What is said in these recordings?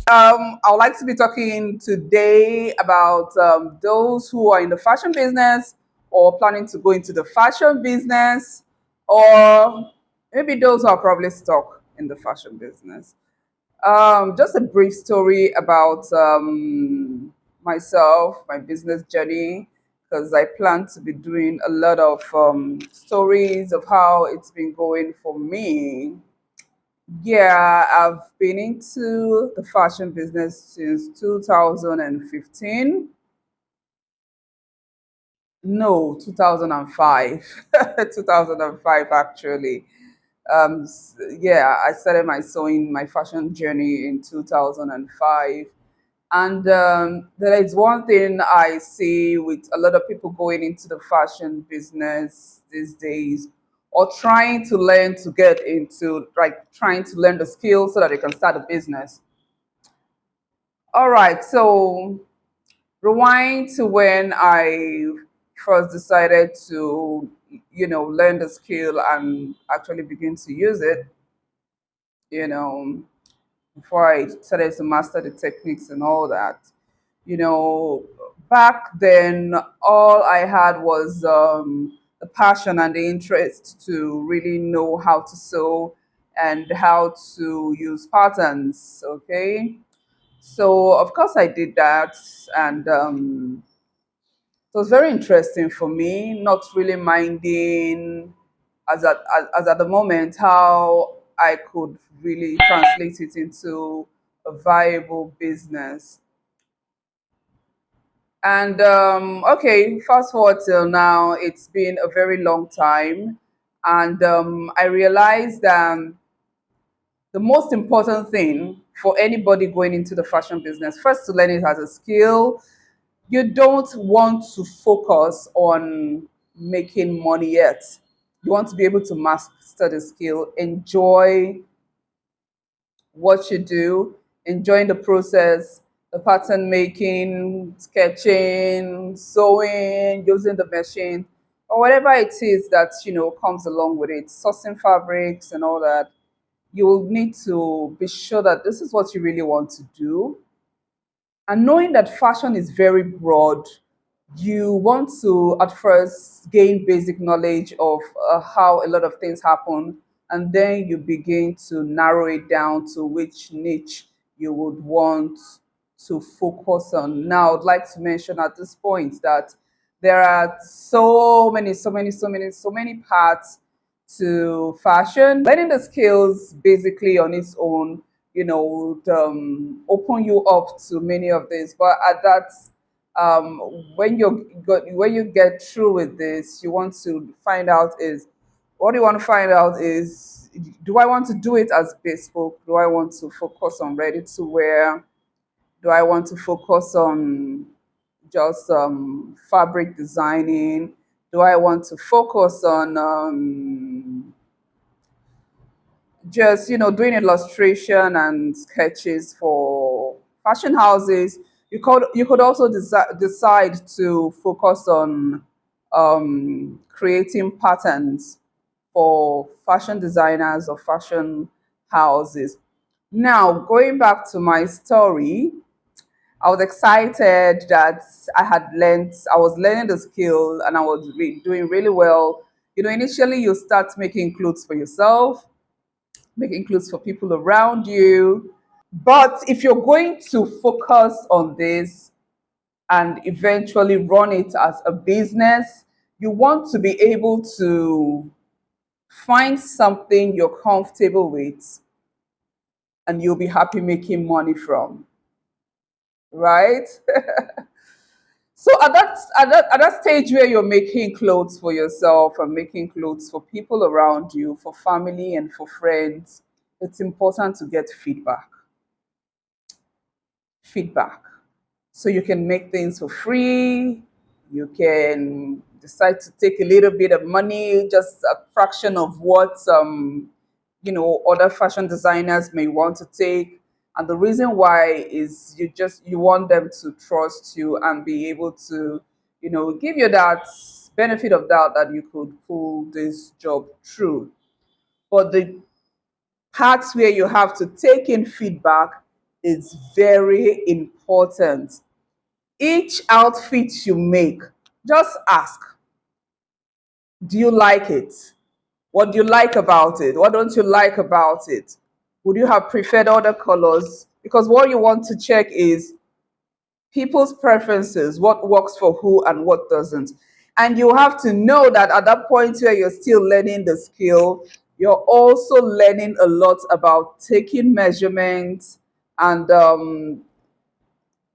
I would like to be talking today about those who are in the fashion business or planning to go into the fashion business, or maybe those who are probably stuck in the fashion business. Just a brief story about myself, my business journey, because I plan to be doing a lot of stories of how it's been going for me. Yeah, I've been into the fashion business since 2015. No, 2005. 2005, actually. Yeah, I started my fashion journey in 2005. And there is one thing I see with a lot of people going into the fashion business these days, or trying to learn to get into, like trying to learn the skills so that they can start a business. All right, so rewind to when I first decided to, learn the skill and actually begin to use it, you know, before I started to master the techniques and all that. You know, back then, all I had was the passion and the interest to really know how to sew and how to use patterns. Okay. So, of course, I did that. And it was very interesting for me, not really minding as at the moment how I could really translate it into a viable business. And okay, fast forward till now, it's been a very long time. And I realized that the most important thing for anybody going into the fashion business, first to learn it as a skill. You don't want to focus on making money yet. You want to be able to master the skill, enjoy what you do, enjoying the process, the pattern making, sketching, sewing, using the machine, or whatever it is that comes along with it, sourcing fabrics and all that. You will need to be sure that this is what you really want to do, and knowing that fashion is very broad, you want to at first gain basic knowledge of how a lot of things happen, and then you begin to narrow it down to which niche you would want to focus on. Now, I'd like to mention at this point that there are so many parts to fashion. Learning the skills basically on its own, would open you up to many of this. But at that, um, when you get through with this, you want to find out is what you want to find out is, do I want to do it as bespoke? Do I want to focus on ready to wear? Do I want to focus on just fabric designing? Do I want to focus on just doing illustration and sketches for fashion houses? You could also decide to focus on creating patterns for fashion designers or fashion houses. Now, going back to my story, I was excited that I was learning the skill, and I was doing really well. Initially you start making clothes for yourself, making clothes for people around you. But if you're going to focus on this and eventually run it as a business, you want to be able to find something you're comfortable with and you'll be happy making money from, right? So at that stage where you're making clothes for yourself and making clothes for people around you, for family and for friends, it's important to get feedback. So you can make things for free. You can decide to take a little bit of money, just a fraction of what other fashion designers may want to take. And the reason why is you want them to trust you and be able to, give you that benefit of doubt that you could pull this job through. But the parts where you have to take in feedback is very important. Each outfit you make, just ask, do you like it? What do you like about it? What don't you like about it? Would you have preferred other colors? Because what you want to check is people's preferences, what works for who and what doesn't. And you have to know that at that point where you're still learning the skill, you're also learning a lot about taking measurements and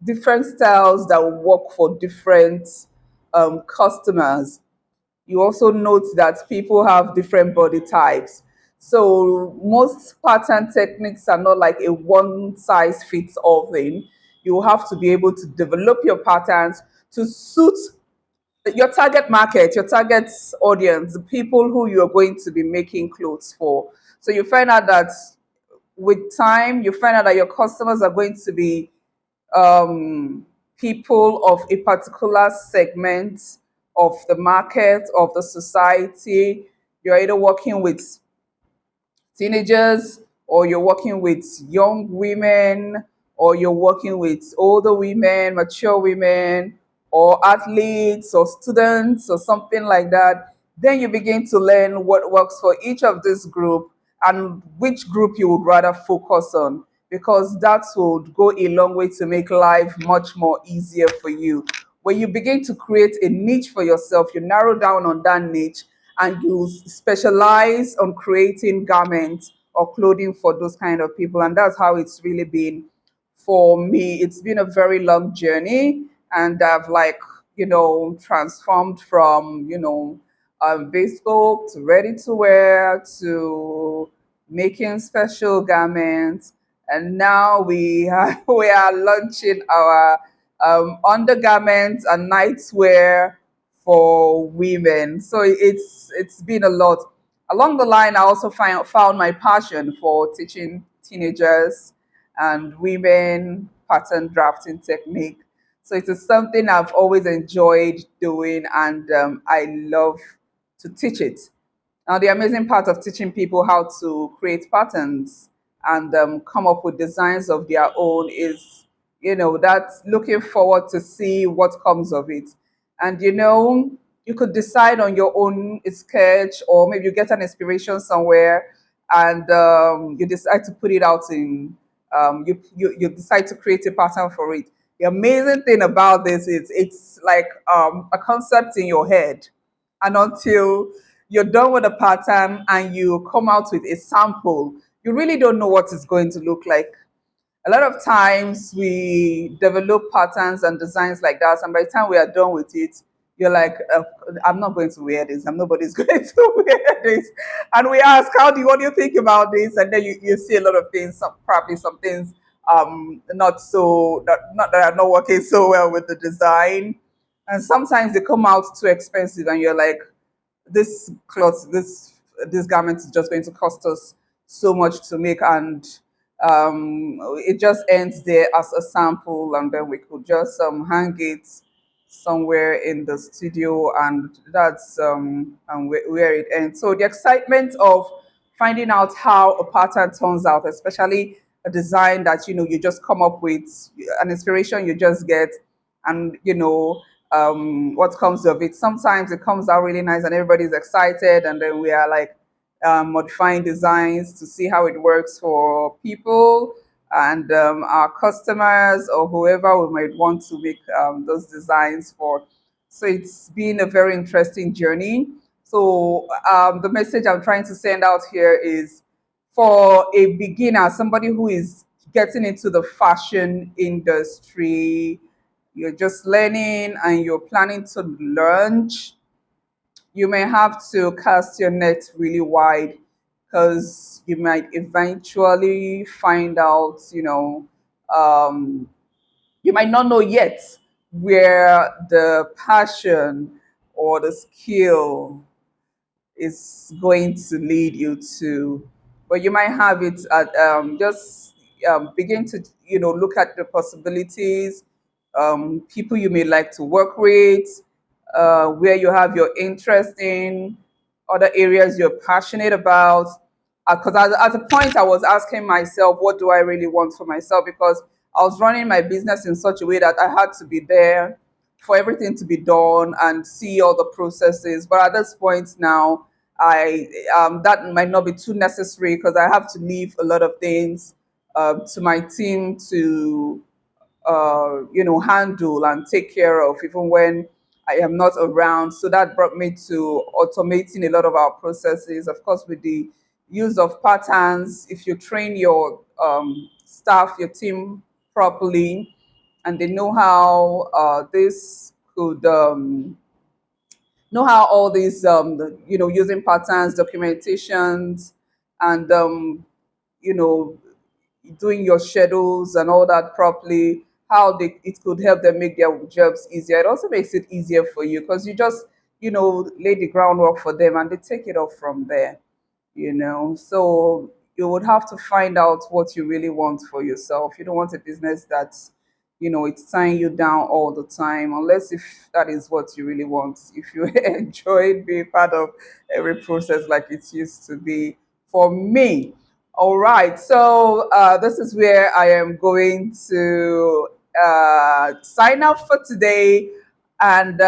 different styles that will work for different customers. You also note that people have different body types. So most pattern techniques are not like a one size fits all thing. You have to be able to develop your patterns to suit your target market, your target audience, the people who you're going to be making clothes for. So you find out that with time, you find out that your customers are going to be people of a particular segment of the market, of the society. You're either working with teenagers, or you're working with young women, or you're working with older women, mature women, or athletes, or students, or something like that. Then you begin to learn what works for each of this group and which group you would rather focus on, because that would go a long way to make life much more easier for you. When you begin to create a niche for yourself, you narrow down on that niche and you specialize on creating garments or clothing for those kind of people. And that's how it's really been for me. It's been a very long journey, and I've transformed from, bespoke to ready to wear to making special garments. And now we are, we are launching our undergarments and nightwear for women. So it's been a lot. Along the line, I also found my passion for teaching teenagers and women pattern drafting technique. So it is something I've always enjoyed doing, and I love to teach it. Now, the amazing part of teaching people how to create patterns and come up with designs of their own is, that's looking forward to see what comes of it. And, you could decide on your own sketch, or maybe you get an inspiration somewhere and you decide to put it out in, you decide to create a pattern for it. The amazing thing about this is it's like a concept in your head, and until you're done with the pattern and you come out with a sample, you really don't know what it's going to look like. A lot of times we develop patterns and designs like that, and by the time we are done with it, you're like, I'm not going to wear this, and nobody's going to wear this. And we ask, what do you think about this? And then you see a lot of things, probably some things not that are not working so well with the design. And sometimes they come out too expensive, and you're like, this cloth, this garment is just going to cost us so much to make, and it just ends there as a sample, and then we could just hang it somewhere in the studio, and that's where it ends. So the excitement of finding out how a pattern turns out, especially a design that you just come up with, an inspiration you just get, and what comes of it. Sometimes it comes out really nice and everybody's excited, and then we are like modifying designs to see how it works for people and our customers or whoever we might want to make those designs for. So it's been a very interesting journey. So the message I'm trying to send out here is, for a beginner, somebody who is getting into the fashion industry, you're just learning and you're planning to launch, you may have to cast your net really wide, because you might eventually find out, um, you might not know yet where the passion or the skill is going to lead you to. But you might have it at just begin to look at the possibilities, people you may like to work with, where you have your interest in, other areas you're passionate about, because at a point I was asking myself, what do I really want for myself? Because I was running my business in such a way that I had to be there for everything to be done and see all the processes. But at this point now, I that might not be too necessary because I have to leave a lot of things to my team to handle and take care of, even when I am not around. So that brought me to automating a lot of our processes. Of course, with the use of patterns, if you train your staff, your team properly, and they know how this could know how all these using patterns, documentations, and you know doing your schedules and all that properly, how it could help them make their jobs easier. It also makes it easier for you because you just lay the groundwork for them and they take it off from there. So you would have to find out what you really want for yourself. You don't want a business that's it's tying you down all the time, unless if that is what you really want, if you enjoy being part of every process like it used to be for me. All right, so this is where I am going to sign up for today. And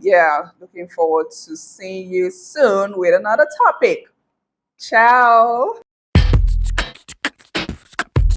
yeah, looking forward to seeing you soon with another topic. Ciao.